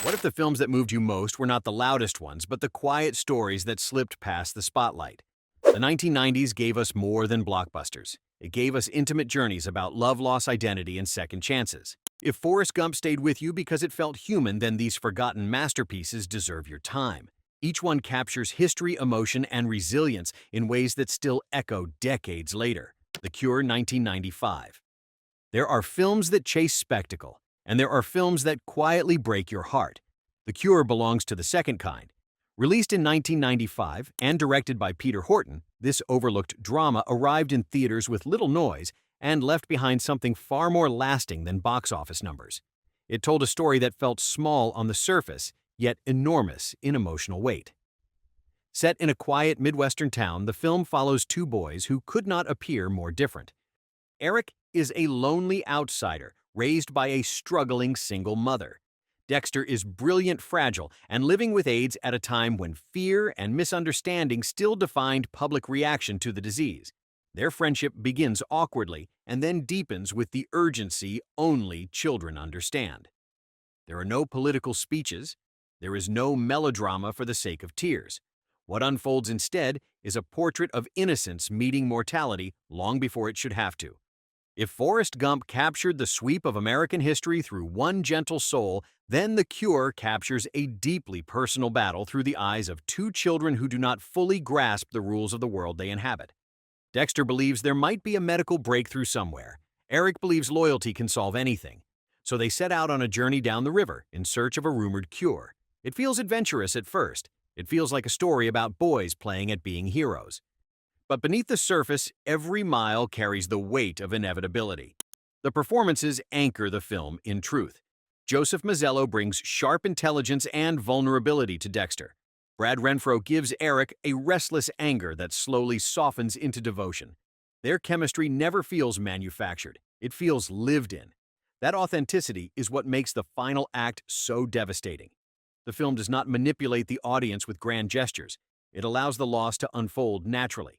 What if the films that moved you most were not the loudest ones, but the quiet stories that slipped past the spotlight? The 1990s gave us more than blockbusters. It gave us intimate journeys about love, loss, identity, and second chances. If Forrest Gump stayed with you because it felt human, then these forgotten masterpieces deserve your time. Each one captures history, emotion, and resilience in ways that still echo decades later. The Cure, 1995. There are films that chase spectacle, and there are films that quietly break your heart. The Cure belongs to the second kind. Released in 1995 and directed by Peter Horton, this overlooked drama arrived in theaters with little noise and left behind something far more lasting than box office numbers. It told a story that felt small on the surface, yet enormous in emotional weight. Set in a quiet Midwestern town, the film follows two boys who could not appear more different. Eric is a lonely outsider raised by a struggling single mother. Dexter is brilliant, fragile, and living with AIDS at a time when fear and misunderstanding still defined public reaction to the disease. Their friendship begins awkwardly and then deepens with the urgency only children understand. There are no political speeches. There is no melodrama for the sake of tears. What unfolds instead is a portrait of innocence meeting mortality long before it should have to. If Forrest Gump captured the sweep of American history through one gentle soul, then The Cure captures a deeply personal battle through the eyes of two children who do not fully grasp the rules of the world they inhabit. Dexter believes there might be a medical breakthrough somewhere. Eric believes loyalty can solve anything. So they set out on a journey down the river in search of a rumored cure. It feels adventurous at first. It feels like a story about boys playing at being heroes. But beneath the surface, every mile carries the weight of inevitability. The performances anchor the film in truth. Joseph Mazzello brings sharp intelligence and vulnerability to Dexter. Brad Renfro gives Eric a restless anger that slowly softens into devotion. Their chemistry never feels manufactured. It feels lived in. That authenticity is what makes the final act so devastating. The film does not manipulate the audience with grand gestures. It allows the loss to unfold naturally.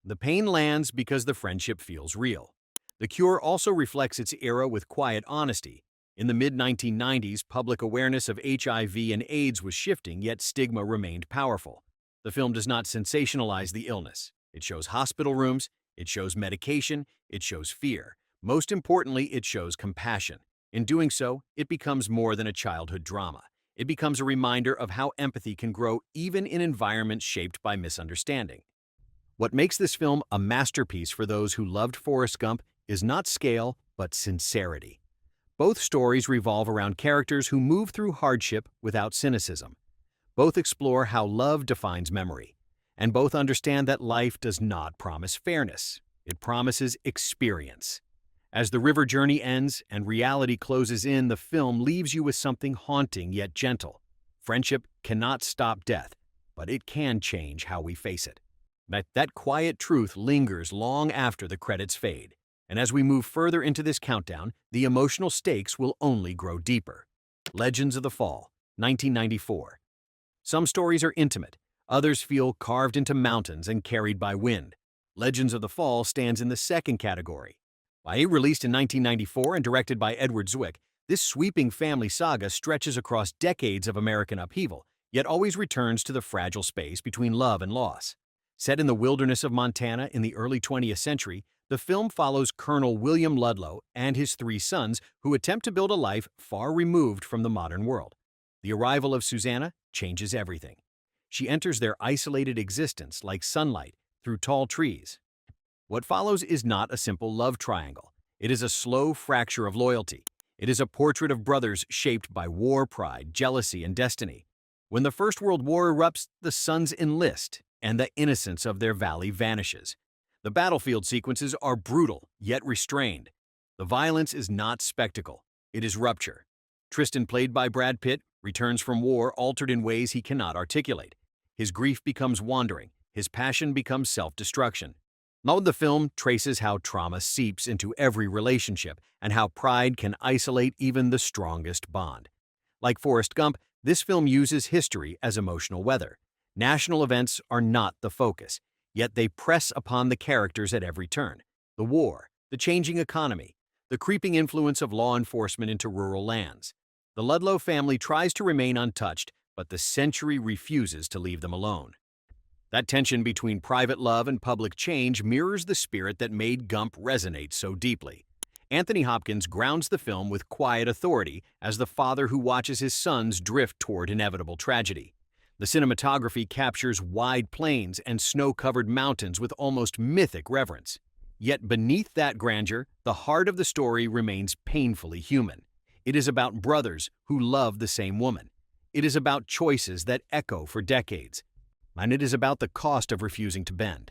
The pain lands because the friendship feels real. The Cure also reflects its era with quiet honesty. In the mid-1990s, public awareness of HIV and AIDS was shifting, yet stigma remained powerful. The film does not sensationalize the illness. It shows hospital rooms, it shows medication, it shows fear. Most importantly, it shows compassion. In doing so, it becomes more than a childhood drama. It becomes a reminder of how empathy can grow even in environments shaped by misunderstanding. What makes this film a masterpiece for those who loved Forrest Gump is not scale, but sincerity. Both stories revolve around characters who move through hardship without cynicism. Both explore how love defines memory, and both understand that life does not promise fairness. It promises experience. As the river journey ends and reality closes in, the film leaves you with something haunting yet gentle. Friendship cannot stop death, but it can change how we face it. That quiet truth lingers long after the credits fade. And as we move further into this countdown, the emotional stakes will only grow deeper. Legends of the Fall, 1994. Some stories are intimate, others feel carved into mountains and carried by wind. Legends of the Fall stands in the second category. While released in 1994 and directed by Edward Zwick, this sweeping family saga stretches across decades of American upheaval, yet always returns to the fragile space between love and loss. Set in the wilderness of Montana in the early 20th century, the film follows Colonel William Ludlow and his three sons who attempt to build a life far removed from the modern world. The arrival of Susanna changes everything. She enters their isolated existence like sunlight through tall trees. What follows is not a simple love triangle. It is a slow fracture of loyalty. It is a portrait of brothers shaped by war, pride, jealousy, and destiny. When the First World War erupts, the sons enlist, and the innocence of their valley vanishes. The battlefield sequences are brutal, yet restrained. The violence is not spectacle, it is rupture. Tristan, played by Brad Pitt, returns from war altered in ways he cannot articulate. His grief becomes wandering, his passion becomes self-destruction. Now the film traces how trauma seeps into every relationship and how pride can isolate even the strongest bond. Like Forrest Gump, this film uses history as emotional weather. National events are not the focus, yet they press upon the characters at every turn. The war, the changing economy, the creeping influence of law enforcement into rural lands. The Ludlow family tries to remain untouched, but the century refuses to leave them alone. That tension between private love and public change mirrors the spirit that made Gump resonate so deeply. Anthony Hopkins grounds the film with quiet authority as the father who watches his sons drift toward inevitable tragedy. The cinematography captures wide plains and snow-covered mountains with almost mythic reverence. Yet beneath that grandeur, the heart of the story remains painfully human. It is about brothers who love the same woman. It is about choices that echo for decades. And it is about the cost of refusing to bend.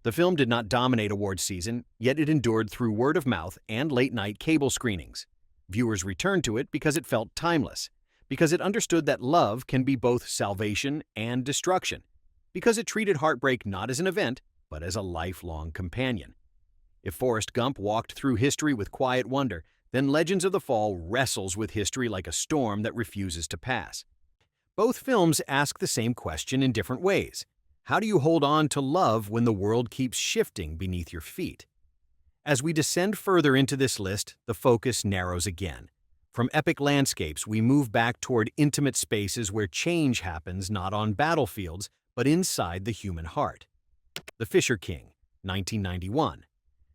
The film did not dominate awards season, yet it endured through word of mouth and late-night cable screenings. Viewers returned to it because it felt timeless, because it understood that love can be both salvation and destruction, because it treated heartbreak not as an event, but as a lifelong companion. If Forrest Gump walked through history with quiet wonder, then Legends of the Fall wrestles with history like a storm that refuses to pass. Both films ask the same question in different ways. How do you hold on to love when the world keeps shifting beneath your feet? As we descend further into this list, the focus narrows again. From epic landscapes, we move back toward intimate spaces where change happens not on battlefields, but inside the human heart. The Fisher King, 1991.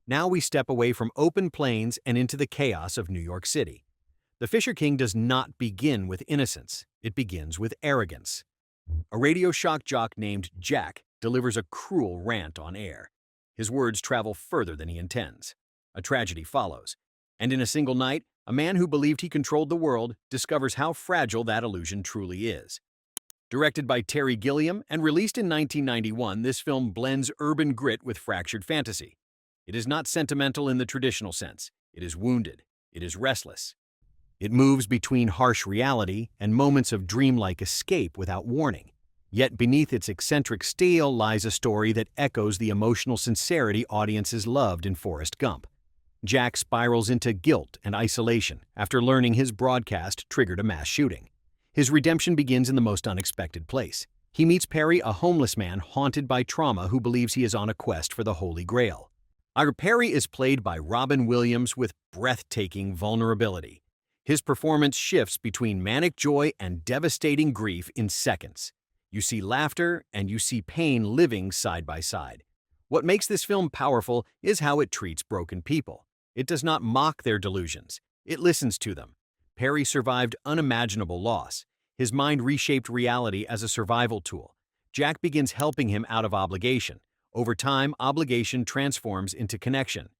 Now we step away from open plains and into the chaos of New York City. The Fisher King does not begin with innocence. It begins with arrogance. A radio shock jock named Jack delivers a cruel rant on air. His words travel further than he intends. A tragedy follows. And in a single night, a man who believed he controlled the world discovers how fragile that illusion truly is. Directed by Terry Gilliam and released in 1991, this film blends urban grit with fractured fantasy. It is not sentimental in the traditional sense. It is wounded. It is restless. It moves between harsh reality and moments of dreamlike escape without warning. Yet beneath its eccentric style lies a story that echoes the emotional sincerity audiences loved in Forrest Gump. Jack spirals into guilt and isolation after learning his broadcast triggered a mass shooting. His redemption begins in the most unexpected place. He meets Perry, a homeless man haunted by trauma who believes he is on a quest for the Holy Grail. Our Perry is played by Robin Williams with breathtaking vulnerability. His performance shifts between manic joy and devastating grief in seconds. You see laughter and you see pain living side by side. What makes this film powerful is how it treats broken people. It does not mock their delusions. It listens to them. Perry survived unimaginable loss. His mind reshaped reality as a survival tool. Jack begins helping him out of obligation. Over time, obligation transforms into connection.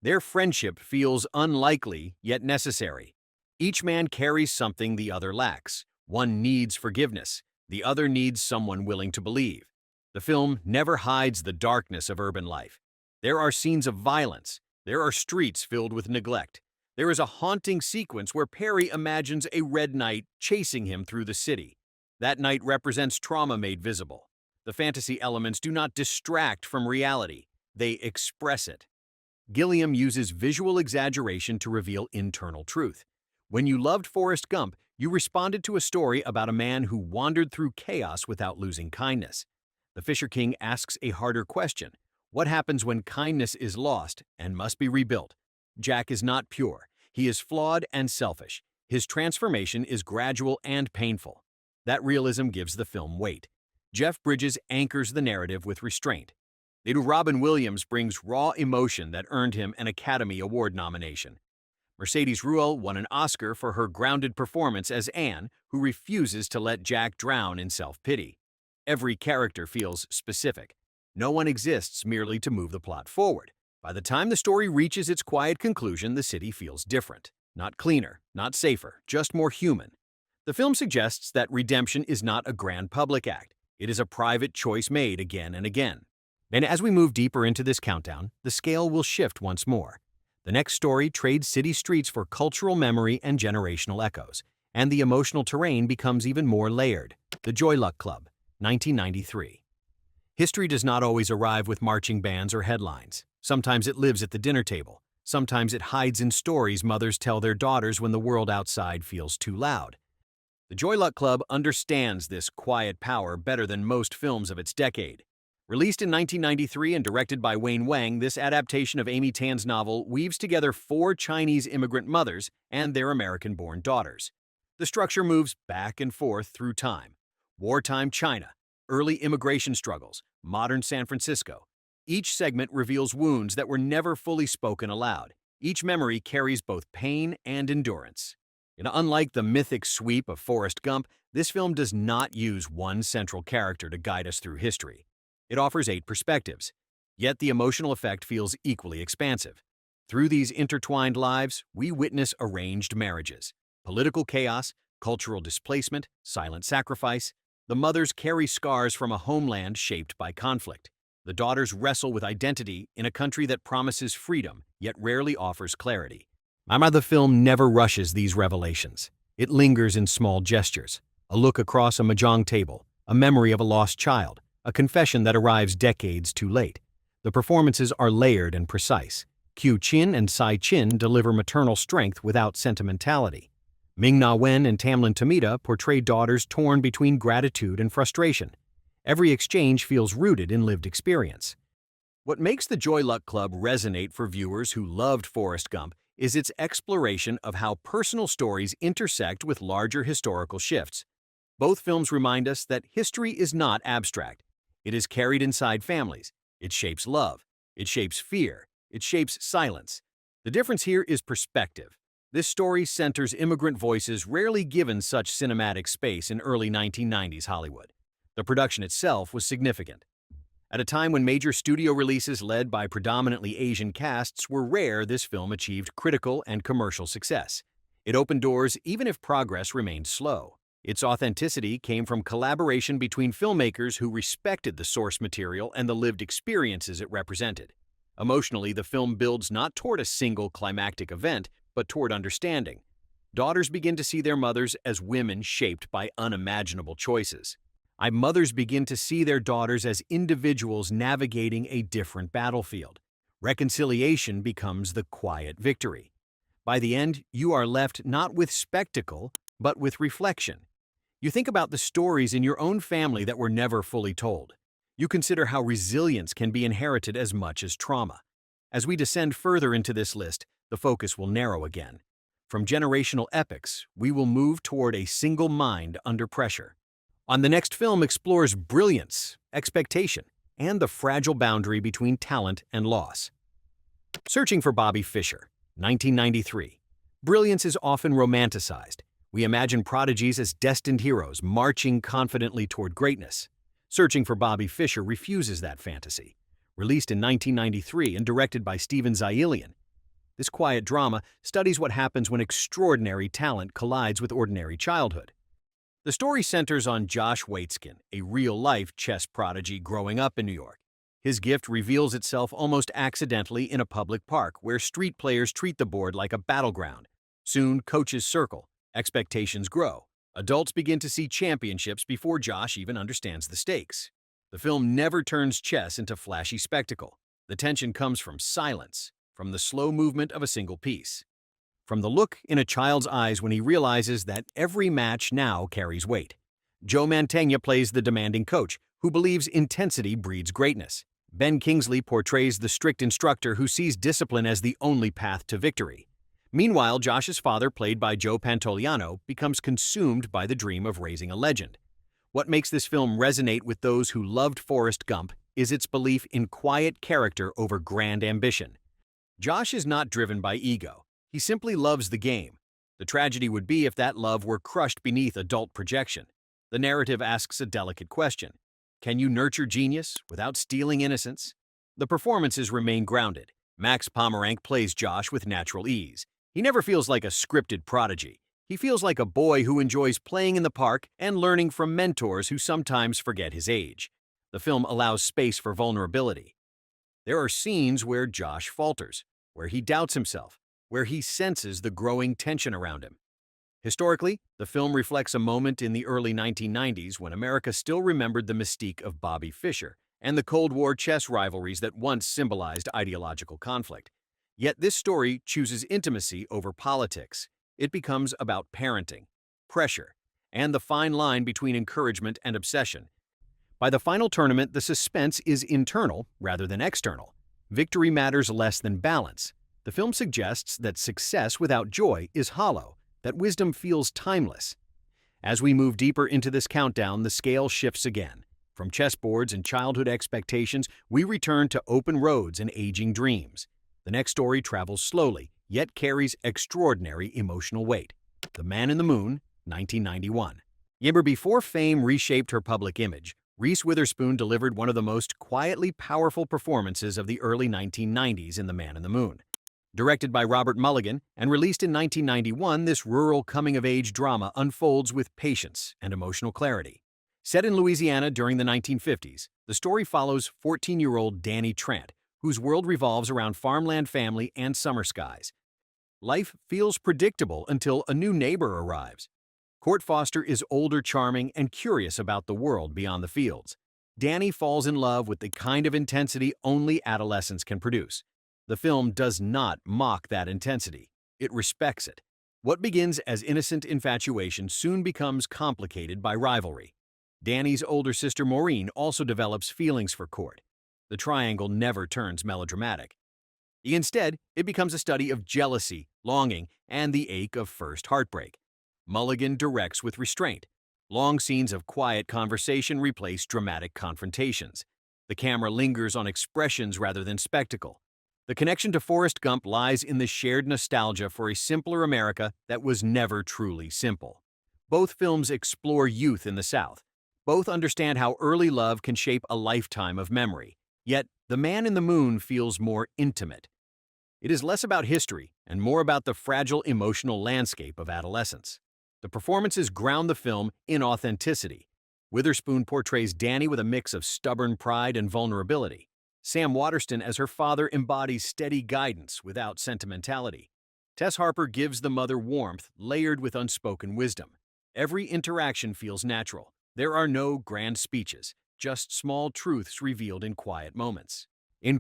Their friendship feels unlikely yet necessary. Each man carries something the other lacks. One needs forgiveness. The other needs someone willing to believe. The film never hides the darkness of urban life. There are scenes of violence. There are streets filled with neglect. There is a haunting sequence where Perry imagines a red knight chasing him through the city. That knight represents trauma made visible. The fantasy elements do not distract from reality. They express it. Gilliam uses visual exaggeration to reveal internal truth. When you loved Forrest Gump, you responded to a story about a man who wandered through chaos without losing kindness. The Fisher King asks a harder question. What happens when kindness is lost and must be rebuilt? Jack is not pure. He is flawed and selfish. His transformation is gradual and painful. That realism gives the film weight. Jeff Bridges anchors the narrative with restraint. Robin Williams brings raw emotion that earned him an Academy Award nomination. Mercedes Ruehl won an Oscar for her grounded performance as Anne, who refuses to let Jack drown in self-pity. Every character feels specific. No one exists merely to move the plot forward. By the time the story reaches its quiet conclusion, the city feels different. Not cleaner, not safer, just more human. The film suggests that redemption is not a grand public act. It is a private choice made again and again. And as we move deeper into this countdown, the scale will shift once more. The next story trades city streets for cultural memory and generational echoes, and the emotional terrain becomes even more layered. The Joy Luck Club, 1993. History does not always arrive with marching bands or headlines. Sometimes it lives at the dinner table. Sometimes it hides in stories mothers tell their daughters when the world outside feels too loud. The Joy Luck Club understands this quiet power better than most films of its decade. Released in 1993 and directed by Wayne Wang, this adaptation of Amy Tan's novel weaves together 4 Chinese immigrant mothers and their American-born daughters. The structure moves back and forth through time. Wartime China, early immigration struggles, modern San Francisco. Each segment reveals wounds that were never fully spoken aloud. Each memory carries both pain and endurance. Unlike the mythic sweep of Forrest Gump, this film does not use one central character to guide us through history. It offers 8 perspectives, yet the emotional effect feels equally expansive. Through these intertwined lives, we witness arranged marriages, political chaos, cultural displacement, silent sacrifice. The mothers carry scars from a homeland shaped by conflict. The daughters wrestle with identity in a country that promises freedom, yet rarely offers clarity. The film never rushes these revelations. It lingers in small gestures. A look across a mahjong table, a memory of a lost child, a confession that arrives decades too late. The performances are layered and precise. Q Chin and Sai Chin deliver maternal strength without sentimentality. Ming Na Wen and Tamlin Tomita portray daughters torn between gratitude and frustration. Every exchange feels rooted in lived experience. What makes the Joy Luck Club resonate for viewers who loved Forrest Gump is its exploration of how personal stories intersect with larger historical shifts. Both films remind us that history is not abstract. It is carried inside families. It shapes love. It shapes fear. It shapes silence. The difference here is perspective. This story centers immigrant voices rarely given such cinematic space in early 1990s Hollywood. The production itself was significant. At a time when major studio releases led by predominantly Asian casts were rare, this film achieved critical and commercial success. It opened doors even if progress remained slow. Its authenticity came from collaboration between filmmakers who respected the source material and the lived experiences it represented. Emotionally, the film builds not toward a single climactic event, but toward understanding. Daughters begin to see their mothers as women shaped by unimaginable choices. Mothers begin to see their daughters as individuals navigating a different battlefield. Reconciliation becomes the quiet victory. By the end, you are left not with spectacle, but with reflection. You think about the stories in your own family that were never fully told. You consider how resilience can be inherited as much as trauma. As we descend further into this list, the focus will narrow again. From generational epics, we will move toward a single mind under pressure. The next film explores brilliance, expectation, and the fragile boundary between talent and loss. Searching for Bobby Fischer, 1993. Brilliance is often romanticized. We imagine prodigies as destined heroes marching confidently toward greatness. Searching for Bobby Fischer refuses that fantasy. Released in 1993 and directed by Steven Zaillian, this quiet drama studies what happens when extraordinary talent collides with ordinary childhood. The story centers on Josh Waitzkin, a real-life chess prodigy growing up in New York. His gift reveals itself almost accidentally in a public park where street players treat the board like a battleground. Soon, coaches circle. Expectations grow. Adults begin to see championships before Josh even understands the stakes. The film never turns chess into flashy spectacle. The tension comes from silence, from the slow movement of a single piece. From the look in a child's eyes when he realizes that every match now carries weight. Joe Mantegna plays the demanding coach, who believes intensity breeds greatness. Ben Kingsley portrays the strict instructor who sees discipline as the only path to victory. Meanwhile, Josh's father, played by Joe Pantoliano, becomes consumed by the dream of raising a legend. What makes this film resonate with those who loved Forrest Gump is its belief in quiet character over grand ambition. Josh is not driven by ego. He simply loves the game. The tragedy would be if that love were crushed beneath adult projection. The narrative asks a delicate question. Can you nurture genius without stealing innocence? The performances remain grounded. Max Pomeranc plays Josh with natural ease. He never feels like a scripted prodigy. He feels like a boy who enjoys playing in the park and learning from mentors who sometimes forget his age. The film allows space for vulnerability. There are scenes where Josh falters, where he doubts himself, where he senses the growing tension around him. Historically, the film reflects a moment in the early 1990s when America still remembered the mystique of Bobby Fischer and the Cold War chess rivalries that once symbolized ideological conflict. Yet this story chooses intimacy over politics. It becomes about parenting, pressure, and the fine line between encouragement and obsession. By the final tournament, the suspense is internal rather than external. Victory matters less than balance. The film suggests that success without joy is hollow. that wisdom feels timeless. As we move deeper into this countdown, the scale shifts again. From chessboards and childhood expectations, we return to open roads and aging dreams. The next story travels slowly, yet carries extraordinary emotional weight. The Man in the Moon, 1991. Yammer, before fame reshaped her public image, Reese Witherspoon delivered one of the most quietly powerful performances of the early 1990s in The Man in the Moon. Directed by Robert Mulligan and released in 1991, this rural coming-of-age drama unfolds with patience and emotional clarity. Set in Louisiana during the 1950s, the story follows 14-year-old Danny Trent, whose world revolves around farmland family and summer skies. Life feels predictable until a new neighbor arrives. Court Foster is older, charming, and curious about the world beyond the fields. Danny falls in love with the kind of intensity only adolescence can produce. The film does not mock that intensity. It respects it. What begins as innocent infatuation soon becomes complicated by rivalry. Danny's older sister Maureen also develops feelings for Court. The triangle never turns melodramatic. Instead, it becomes a study of jealousy, longing, and the ache of first heartbreak. Mulligan directs with restraint. Long scenes of quiet conversation replace dramatic confrontations. The camera lingers on expressions rather than spectacle. The connection to Forrest Gump lies in the shared nostalgia for a simpler America that was never truly simple. Both films explore youth in the South. Both understand how early love can shape a lifetime of memory. Yet, The Man in the Moon feels more intimate. It is less about history and more about the fragile emotional landscape of adolescence. The performances ground the film in authenticity. Witherspoon portrays Danny with a mix of stubborn pride and vulnerability. Sam Waterston as her father embodies steady guidance without sentimentality. Tess Harper gives the mother warmth layered with unspoken wisdom. Every interaction feels natural. There are no grand speeches, just small truths revealed in quiet moments.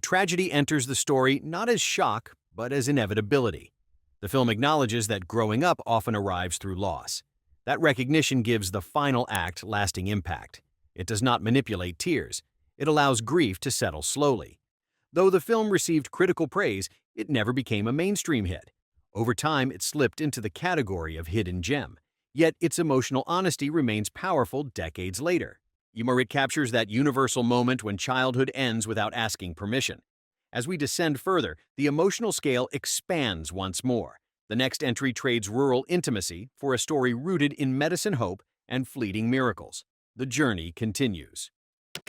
Tragedy enters the story not as shock, but as inevitability. The film acknowledges that growing up often arrives through loss. That recognition gives the final act lasting impact. It does not manipulate tears. It allows grief to settle slowly. Though the film received critical praise, it never became a mainstream hit. Over time, it slipped into the category of hidden gem. Yet its emotional honesty remains powerful decades later. It captures that universal moment when childhood ends without asking permission. As we descend further, the emotional scale expands once more. The next entry trades rural intimacy for a story rooted in medicine hope and fleeting miracles. The journey continues.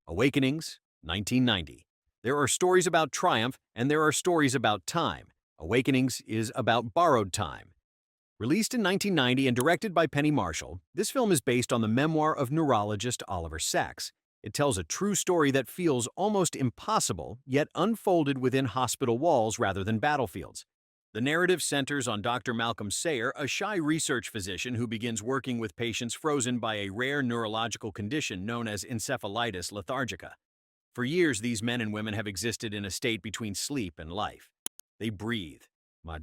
Awakenings, 1990. There are stories about triumph and there are stories about time. Awakenings is about borrowed time. Released in 1990 and directed by Penny Marshall, this film is based on the memoir of neurologist Oliver Sacks. It tells a true story that feels almost impossible, yet unfolded within hospital walls rather than battlefields. The narrative centers on Dr. Malcolm Sayer, a shy research physician who begins working with patients frozen by a rare neurological condition known as encephalitis lethargica. For years, these men and women have existed in a state between sleep and life. They breathe,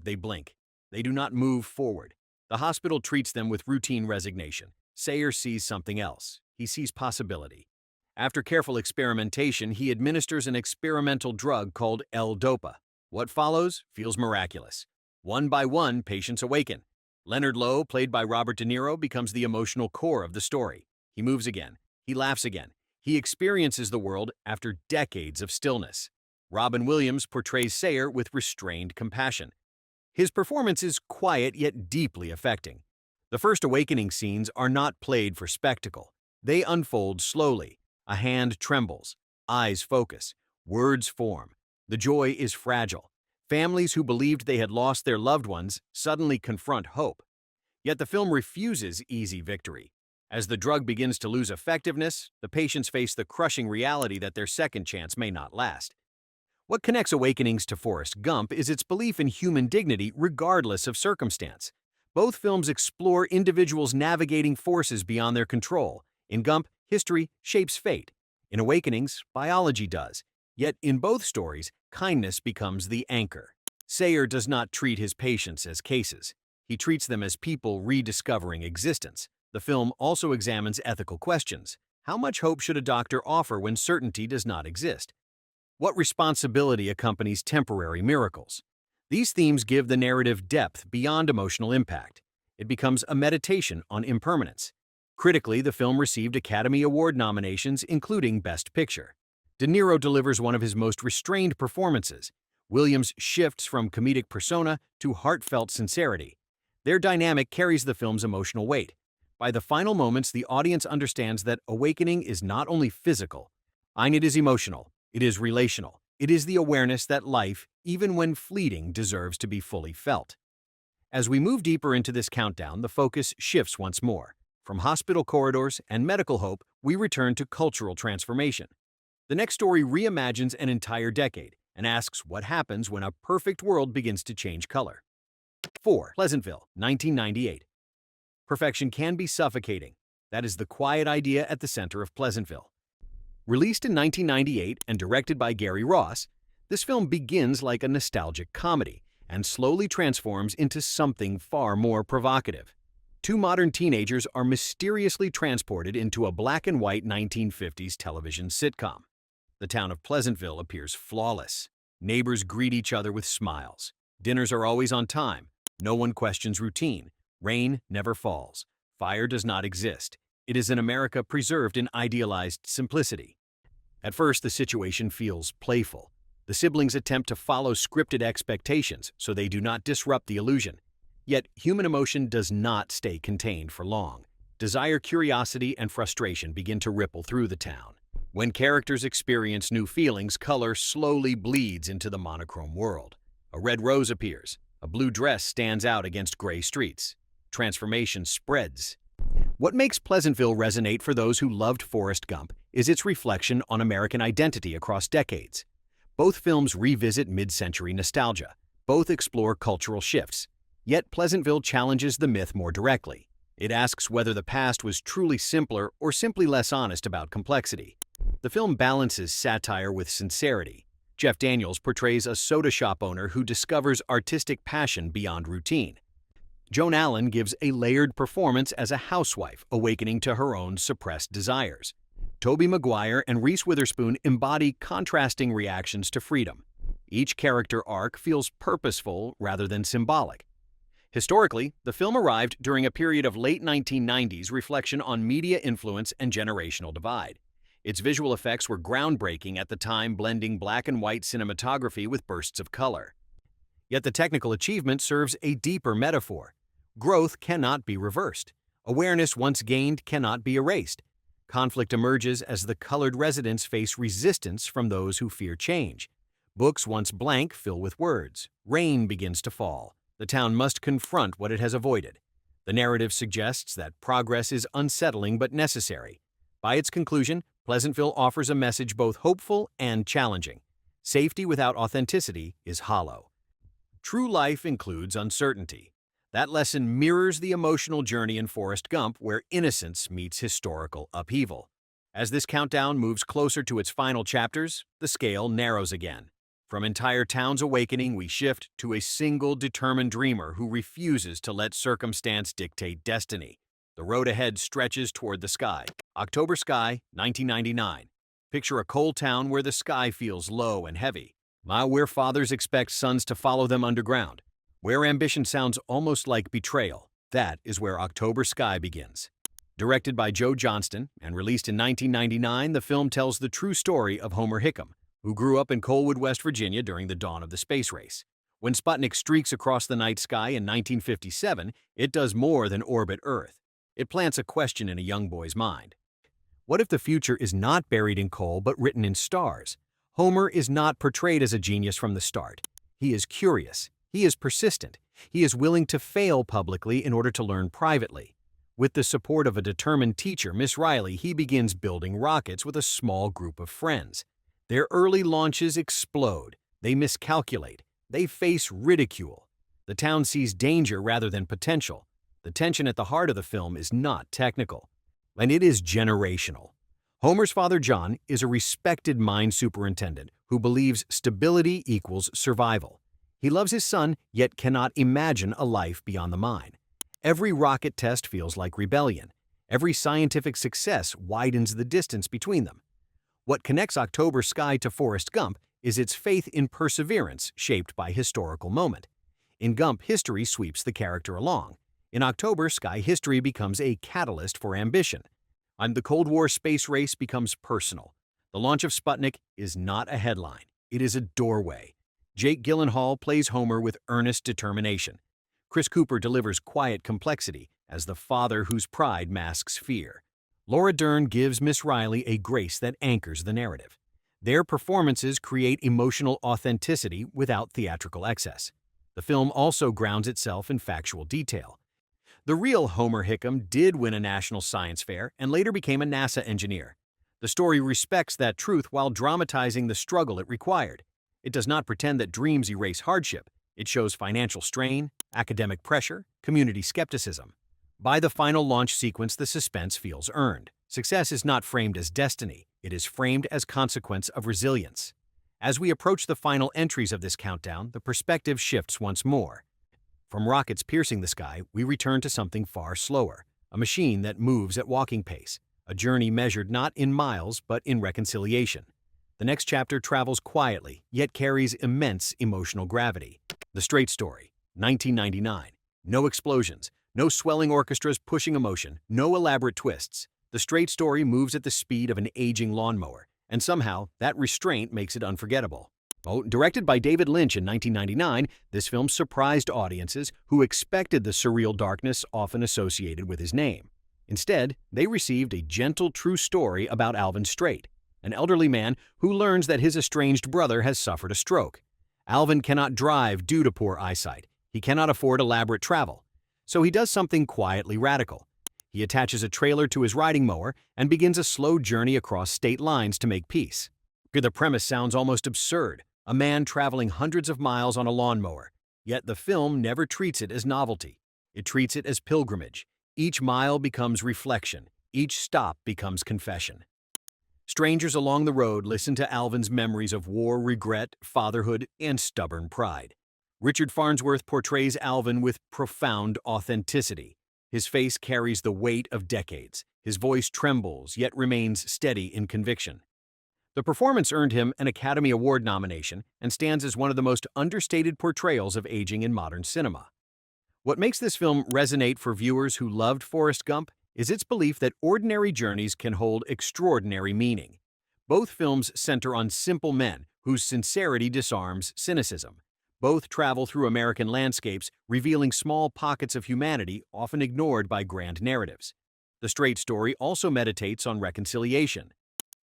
they blink. They do not move forward. The hospital treats them with routine resignation. Sayer sees something else. He sees possibility. After careful experimentation, he administers an experimental drug called L-Dopa. What follows feels miraculous. One by one, patients awaken. Leonard Lowe, played by Robert De Niro, becomes the emotional core of the story. He moves again. He laughs again. He experiences the world after decades of stillness. Robin Williams portrays Sayer with restrained compassion. His performance is quiet yet deeply affecting. The first awakening scenes are not played for spectacle. They unfold slowly. A hand trembles. Eyes focus. Words form. The joy is fragile. Families who believed they had lost their loved ones suddenly confront hope. Yet the film refuses easy victory. As the drug begins to lose effectiveness, the patients face the crushing reality that their second chance may not last. What connects Awakenings to Forrest Gump is its belief in human dignity regardless of circumstance. Both films explore individuals navigating forces beyond their control. In Gump, history shapes fate. In Awakenings, biology does. Yet in both stories, kindness becomes the anchor. Sayer does not treat his patients as cases. He treats them as people rediscovering existence. The film also examines ethical questions. How much hope should a doctor offer when certainty does not exist? What responsibility accompanies temporary miracles? These themes give the narrative depth beyond emotional impact. It becomes a meditation on impermanence. Critically, the film received Academy Award nominations, including Best Picture. De Niro delivers one of his most restrained performances. Williams shifts from comedic persona to heartfelt sincerity. Their dynamic carries the film's emotional weight. By the final moments, the audience understands that awakening is not only physical, and it is emotional, it is relational. It is the awareness that life, even when fleeting, deserves to be fully felt. As we move deeper into this countdown, the focus shifts once more. From hospital corridors and medical hope, we return to cultural transformation. The next story reimagines an entire decade and asks what happens when a perfect world begins to change color. 4. Pleasantville, 1998. Perfection can be suffocating. That is the quiet idea at the center of Pleasantville. Released in 1998 and directed by Gary Ross, this film begins like a nostalgic comedy and slowly transforms into something far more provocative. Two modern teenagers are mysteriously transported into a black-and-white 1950s television sitcom. The town of Pleasantville appears flawless. Neighbors greet each other with smiles. Dinners are always on time. No one questions routine. Rain never falls. Fire does not exist. It is an America preserved in idealized simplicity. At first, the situation feels playful. The siblings attempt to follow scripted expectations so they do not disrupt the illusion. Yet, human emotion does not stay contained for long. Desire, curiosity, and frustration begin to ripple through the town. When characters experience new feelings, color slowly bleeds into the monochrome world. A red rose appears. A blue dress stands out against gray streets. Transformation spreads. What makes Pleasantville resonate for those who loved Forrest Gump is its reflection on American identity across decades. Both films revisit mid-century nostalgia. Both explore cultural shifts. Yet Pleasantville challenges the myth more directly. It asks whether the past was truly simpler or simply less honest about complexity. The film balances satire with sincerity. Jeff Daniels portrays a soda shop owner who discovers artistic passion beyond routine. Joan Allen gives a layered performance as a housewife awakening to her own suppressed desires. Tobey Maguire and Reese Witherspoon embody contrasting reactions to freedom. Each character arc feels purposeful rather than symbolic. Historically, the film arrived during a period of late 1990s reflection on media influence and generational divide. Its visual effects were groundbreaking at the time, blending black and white cinematography with bursts of color. Yet the technical achievement serves a deeper metaphor. Growth cannot be reversed. Awareness once gained cannot be erased. Conflict emerges as the colored residents face resistance from those who fear change. Books once blank fill with words. Rain begins to fall. The town must confront what it has avoided. The narrative suggests that progress is unsettling but necessary. By its conclusion, Pleasantville offers a message both hopeful and challenging. Safety without authenticity is hollow. True life includes uncertainty. That lesson mirrors the emotional journey in Forrest Gump, where innocence meets historical upheaval. As this countdown moves closer to its final chapters, the scale narrows again. From entire towns awakening, we shift to a single determined dreamer who refuses to let circumstance dictate destiny. The road ahead stretches toward the sky. October Sky, 1999. Picture a coal town where the sky feels low and heavy. Where fathers expect sons to follow them underground. Where ambition sounds almost like betrayal. That is where October Sky begins. Directed by Joe Johnston and released in 1999, the film tells the true story of Homer Hickam, who grew up in Colwood, West Virginia during the dawn of the space race. When Sputnik streaks across the night sky in 1957, it does more than orbit Earth. It plants a question in a young boy's mind. What if the future is not buried in coal but written in stars? Homer is not portrayed as a genius from the start. He is curious. He is persistent. He is willing to fail publicly in order to learn privately. With the support of a determined teacher, Miss Riley, he begins building rockets with a small group of friends. Their early launches explode. They miscalculate. They face ridicule. The town sees danger rather than potential. The tension at the heart of the film is not technical, and it is generational. Homer's father, John, is a respected mine superintendent who believes stability equals survival. He loves his son, yet cannot imagine a life beyond the mine. Every rocket test feels like rebellion. Every scientific success widens the distance between them. What connects October Sky to Forrest Gump is its faith in perseverance shaped by historical moment. In Gump, history sweeps the character along. In October, sky history becomes a catalyst for ambition, and the Cold War space race becomes personal. The launch of Sputnik is not a headline, it is a doorway. Jake Gyllenhaal plays Homer with earnest determination. Chris Cooper delivers quiet complexity as the father whose pride masks fear. Laura Dern gives Miss Riley a grace that anchors the narrative. Their performances create emotional authenticity without theatrical excess. The film also grounds itself in factual detail. The real Homer Hickam did win a national science fair and later became a NASA engineer. The story respects that truth while dramatizing the struggle it required. It does not pretend that dreams erase hardship. It shows financial strain, academic pressure, community skepticism. By the final launch sequence, the suspense feels earned. Success is not framed as destiny, it is framed as consequence of resilience. As we approach the final entries of this countdown, the perspective shifts once more. From rockets piercing the sky, we return to something far slower, a machine that moves at walking pace, a journey measured not in miles but in reconciliation. The next chapter travels quietly, yet carries immense emotional gravity. The Straight Story, 1999. No explosions, no swelling orchestras pushing emotion, no elaborate twists. The Straight Story moves at the speed of an aging lawnmower, and somehow that restraint makes it unforgettable. Directed by David Lynch in 1999, this film surprised audiences who expected the surreal darkness often associated with his name. Instead, they received a gentle, true story about Alvin Straight, an elderly man who learns that his estranged brother has suffered a stroke. Alvin cannot drive due to poor eyesight. He cannot afford elaborate travel. So he does something quietly radical. He attaches a trailer to his riding mower and begins a slow journey across state lines to make peace. The premise sounds almost absurd, a man traveling hundreds of miles on a lawnmower. Yet the film never treats it as novelty. It treats it as pilgrimage. Each mile becomes reflection. Each stop becomes confession. Strangers along the road listen to Alvin's memories of war, regret, fatherhood, and stubborn pride. Richard Farnsworth portrays Alvin with profound authenticity. His face carries the weight of decades. His voice trembles, yet remains steady in conviction. The performance earned him an Academy Award nomination and stands as one of the most understated portrayals of aging in modern cinema. What makes this film resonate for viewers who loved Forrest Gump is its belief that ordinary journeys can hold extraordinary meaning. Both films center on simple men whose sincerity disarms cynicism. Both travel through American landscapes, revealing small pockets of humanity often ignored by grand narratives. The Straight Story also meditates on reconciliation.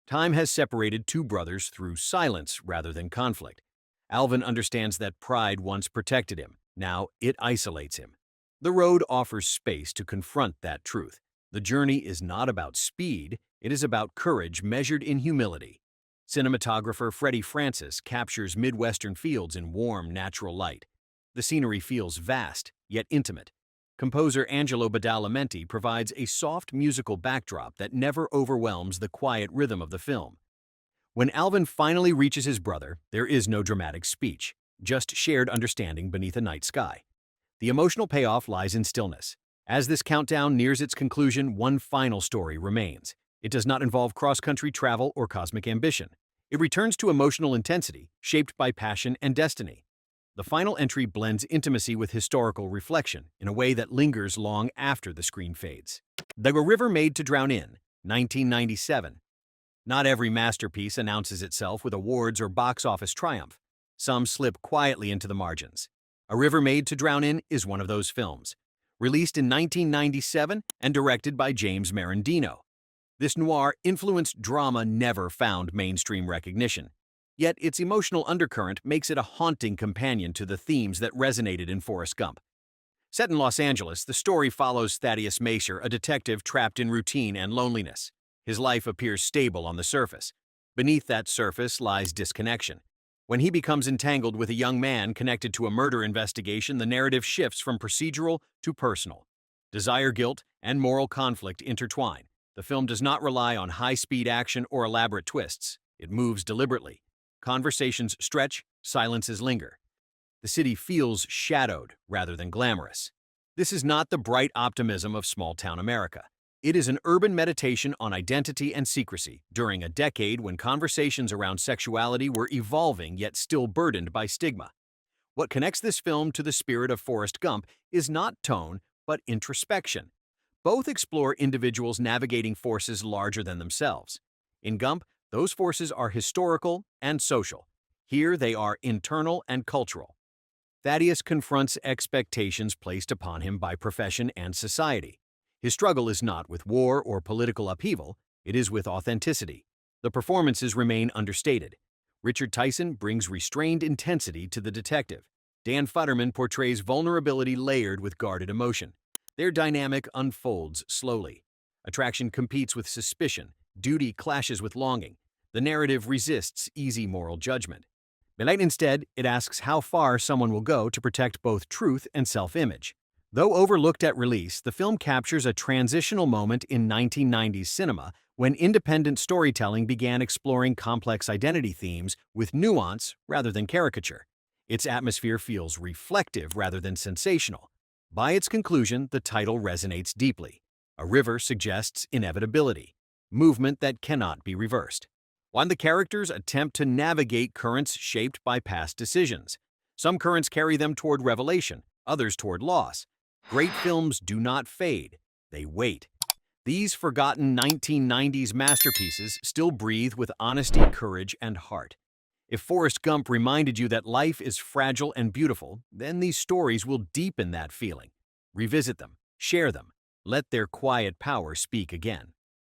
Time has separated two brothers through silence rather than conflict. Alvin understands that pride once protected him. Now it isolates him. The road offers space to confront that truth. The journey is not about speed, it is about courage measured in humility. Cinematographer Freddie Francis captures Midwestern fields in warm, natural light. The scenery feels vast, yet intimate. Composer Angelo Badalamenti provides a soft musical backdrop that never overwhelms the quiet rhythm of the film. When Alvin finally reaches his brother, there is no dramatic speech, just shared understanding beneath a night sky. The emotional payoff lies in stillness. As this countdown nears its conclusion, one final story remains. It does not involve cross-country travel or cosmic ambition. It returns to emotional intensity, shaped by passion and destiny. The final entry blends intimacy with historical reflection in a way that lingers long after the screen fades. The River Made to Drown In, 1997. Not every masterpiece announces itself with awards or box office triumph. Some slip quietly into the margins. A River Made to Drown In is one of those films. Released in 1997 and directed by James Marandino. This noir-influenced drama never found mainstream recognition. Yet its emotional undercurrent makes it a haunting companion to the themes that resonated in Forrest Gump. Set in Los Angeles, the story follows Thaddeus Masher, a detective trapped in routine and loneliness. His life appears stable on the surface. Beneath that surface lies disconnection. When he becomes entangled with a young man connected to a murder investigation, the narrative shifts from procedural to personal. Desire, guilt, and moral conflict intertwine. The film does not rely on high-speed action or elaborate twists. It moves deliberately. Conversations stretch, silences linger. The city feels shadowed rather than glamorous. This is not the bright optimism of small-town America. It is an urban meditation on identity and secrecy during a decade when conversations around sexuality were evolving yet still burdened by stigma. What connects this film to the spirit of Forrest Gump is not tone but introspection. Both explore individuals navigating forces larger than themselves. In Gump, those forces are historical and social. Here they are internal and cultural. Thaddeus confronts expectations placed upon him by profession and society. His struggle is not with war or political upheaval, it is with authenticity. The performances remain understated. Richard Tyson brings restrained intensity to the detective. Dan Futterman portrays vulnerability layered with guarded emotion. Their dynamic unfolds slowly. Attraction competes with suspicion, duty clashes with longing. The narrative resists easy moral judgment. But instead, it asks how far someone will go to protect both truth and self-image. Though overlooked at release, the film captures a transitional moment in 1990s cinema when independent storytelling began exploring complex identity themes with nuance rather than caricature. Its atmosphere feels reflective rather than sensational. By its conclusion, the title resonates deeply. A river suggests inevitability, movement that cannot be reversed. While the characters attempt to navigate currents shaped by past decisions. Some currents carry them toward revelation, others toward loss. Great films do not fade, they wait. These forgotten 1990s masterpieces still breathe with honesty, courage, and heart. If Forrest Gump reminded you that life is fragile and beautiful, then these stories will deepen that feeling. Revisit them, share them, let their quiet power speak again.